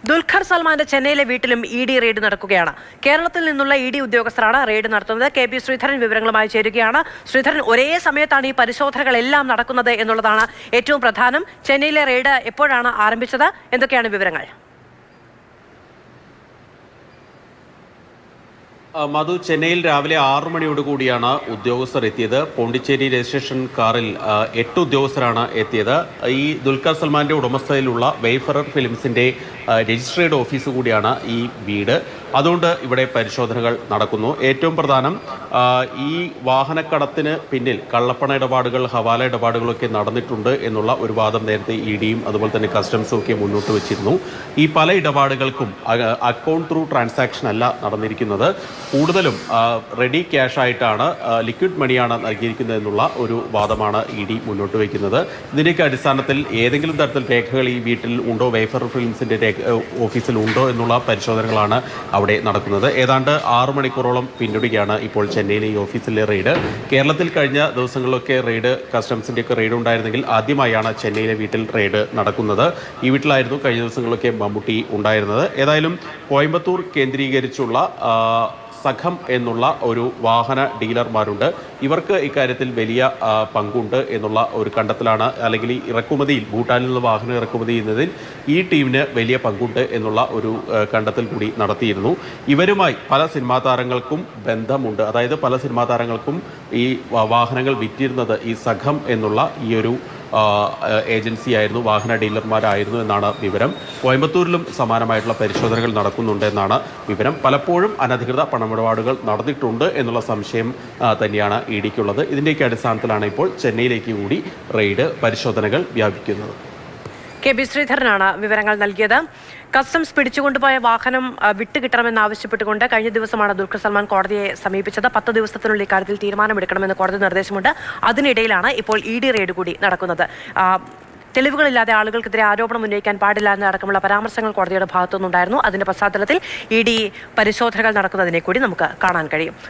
ദുൽഖർ സൽമാന്റെ ചെന്നൈയിലെ വീട്ടിലും ഇ ഡി റെയ്ഡ് നടക്കുകയാണ്. കേരളത്തിൽ നിന്നുള്ള ഇ ഡി ഉദ്യോഗസ്ഥരാണ് റെയ്ഡ് നടത്തുന്നത്. കെ പി ശ്രീധരൻ വിവരങ്ങളുമായി ചേരുകയാണ്. ശ്രീധരൻ, ഒരേ സമയത്താണ് ഈ പരിശോധനകളെല്ലാം നടക്കുന്നത് എന്നുള്ളതാണ് ഏറ്റവും പ്രധാനം. ചെന്നൈയിലെ റെയ്ഡ് എപ്പോഴാണ് ആരംഭിച്ചത്? എന്തൊക്കെയാണ് വിവരങ്ങൾ? മധു, ചെന്നൈയിൽ രാവിലെ 6 മണിയോടുകൂടിയാണ് ഉദ്യോഗസ്ഥർ എത്തിയത്. പോണ്ടിച്ചേരി രജിസ്ട്രേഷൻ കാറിൽ 8 ഉദ്യോഗസ്ഥരാണ് എത്തിയത്. ഈ ദുൽഖർ സൽമാന്റെ ഉടമസ്ഥതയിലുള്ള വെയ്ഫറർ ഫിലിംസിന്റെ രജിസ്ട്രേഡ് ഓഫീസ് കൂടിയാണ് ഈ വീട്. അതുകൊണ്ട് ഇവിടെ പരിശോധനകൾ നടക്കുന്നു. ഏറ്റവും പ്രധാനം, ഈ വാഹനക്കടത്തിന് പിന്നിൽ കള്ളപ്പണ ഇടപാടുകൾ, ഹവാല ഇടപാടുകളൊക്കെ നടന്നിട്ടുണ്ട് എന്നുള്ള ഒരു വാദം നേരത്തെ ഇ ഡിയും അതുപോലെ തന്നെ കസ്റ്റംസും ഒക്കെ മുന്നോട്ട് വെച്ചിരുന്നു. ഈ പല ഇടപാടുകൾക്കും അക്കൗണ്ട് ത്രൂ ട്രാൻസാക്ഷൻ അല്ല നടന്നിരിക്കുന്നത്. കൂടുതലും റെഡി ക്യാഷ് ആയിട്ടാണ്, ലിക്വിഡ് മണിയാണ് നൽകിയിരിക്കുന്നത് എന്നുള്ള ഒരു വാദമാണ് ഇ ഡി മുന്നോട്ട് വയ്ക്കുന്നത്. ഇതിൻ്റെയൊക്കെ അടിസ്ഥാനത്തിൽ ഏതെങ്കിലും തരത്തിൽ രേഖകൾ ഈ വീട്ടിൽ ഉണ്ടോ, വെയ്ഫറർ ഫിലിംസിൻ്റെ ഓഫീസിൽ ഉണ്ടോ എന്നുള്ള പരിശോധനകളാണ് അവിടെ നടക്കുന്നത്. ഏതാണ്ട് 6 മണിക്കൂറോളം പിന്നിടുകയാണ് ഇപ്പോൾ ചെന്നൈയിലെ ഈ ഓഫീസിലെ റെയ്ഡ്. കേരളത്തിൽ കഴിഞ്ഞ ദിവസങ്ങളിലൊക്കെ റെയ്ഡ്, കസ്റ്റംസിൻ്റെയൊക്കെ റെയ്ഡ് ഉണ്ടായിരുന്നെങ്കിൽ ആദ്യമായാണ് ചെന്നൈയിലെ വീട്ടിൽ റെയ്ഡ് നടക്കുന്നത്. ഈ വീട്ടിലായിരുന്നു കഴിഞ്ഞ ദിവസങ്ങളിലൊക്കെ മമ്മൂട്ടി ഉണ്ടായിരുന്നത്. ഏതായാലും കോയമ്പത്തൂർ കേന്ദ്രീകരിച്ചുള്ള സഖം എന്നുള്ള ഒരു വാഹന ഡീലർമാരുണ്ട്. ഇവർക്ക് ഇക്കാര്യത്തിൽ വലിയ പങ്കുണ്ട് എന്നുള്ള ഒരു കണ്ടെത്തലാണ്, അല്ലെങ്കിൽ ഈ ഇറക്കുമതിയിൽ, ഭൂട്ടാനിൽ നിന്ന് വാഹനം ഇറക്കുമതി ചെയ്യുന്നതിൽ ഈ ടീമിന് വലിയ പങ്കുണ്ട് എന്നുള്ള ഒരു കണ്ടെത്തൽ കൂടി നടത്തിയിരുന്നു. ഇവരുമായി പല സിനിമാ താരങ്ങൾക്കും ബന്ധമുണ്ട്. അതായത് പല സിനിമാ താരങ്ങൾക്കും ഈ വാഹനങ്ങൾ വിറ്റിരുന്നത് ഈ സഖം എന്നുള്ള ഈ ഒരു ഏജൻസി ആയിരുന്നു, വാഹന ഡീലർമാരായിരുന്നു എന്നാണ് വിവരം. കോയമ്പത്തൂരിലും സമാനമായിട്ടുള്ള പരിശോധനകൾ നടക്കുന്നുണ്ട് എന്നാണ് വിവരം. പലപ്പോഴും അനധികൃത പണമിടപാടുകൾ നടന്നിട്ടുണ്ട് എന്നുള്ള സംശയം തന്നെയാണ് ഇ ഡിക്കുള്ളത്. ഇതിൻ്റെയൊക്കെ അടിസ്ഥാനത്തിലാണ് ഇപ്പോൾ ചെന്നൈയിലേക്ക് കൂടി റെയ്ഡ്, പരിശോധനകൾ വ്യാപിക്കുന്നത്. കെ പി ശ്രീധരനാണ് വിവരങ്ങൾ നൽകിയത്. കസ്റ്റംസ് പിടിച്ചുകൊണ്ടുപോയ വാഹനം വിട്ടുകിട്ടണമെന്നാവശ്യപ്പെട്ടുകൊണ്ട് കഴിഞ്ഞ ദിവസമാണ് ദുൽഖർ സൽമാൻ കോടതിയെ സമീപിച്ചത്. 10 ദിവസത്തിനുള്ളിൽ ഇക്കാര്യത്തിൽ തീരുമാനമെടുക്കണമെന്ന് കോടതി നിർദ്ദേശമുണ്ട്. അതിനിടയിലാണ് ഇപ്പോൾ ഇ ഡി റെയ്ഡ് കൂടി നടക്കുന്നത്. തെളിവുകളില്ലാതെ ആളുകൾക്കെതിരെ ആരോപണം ഉന്നയിക്കാൻ പാടില്ല എന്നടക്കമുള്ള പരാമർശങ്ങൾ കോടതിയുടെ ഭാഗത്തുനിന്നുണ്ടായിരുന്നു. അതിന്റെ പശ്ചാത്തലത്തിൽ ഇ ഡി പരിശോധനകൾ നടക്കുന്നതിനെ കൂടി നമുക്ക് കാണാൻ കഴിയും.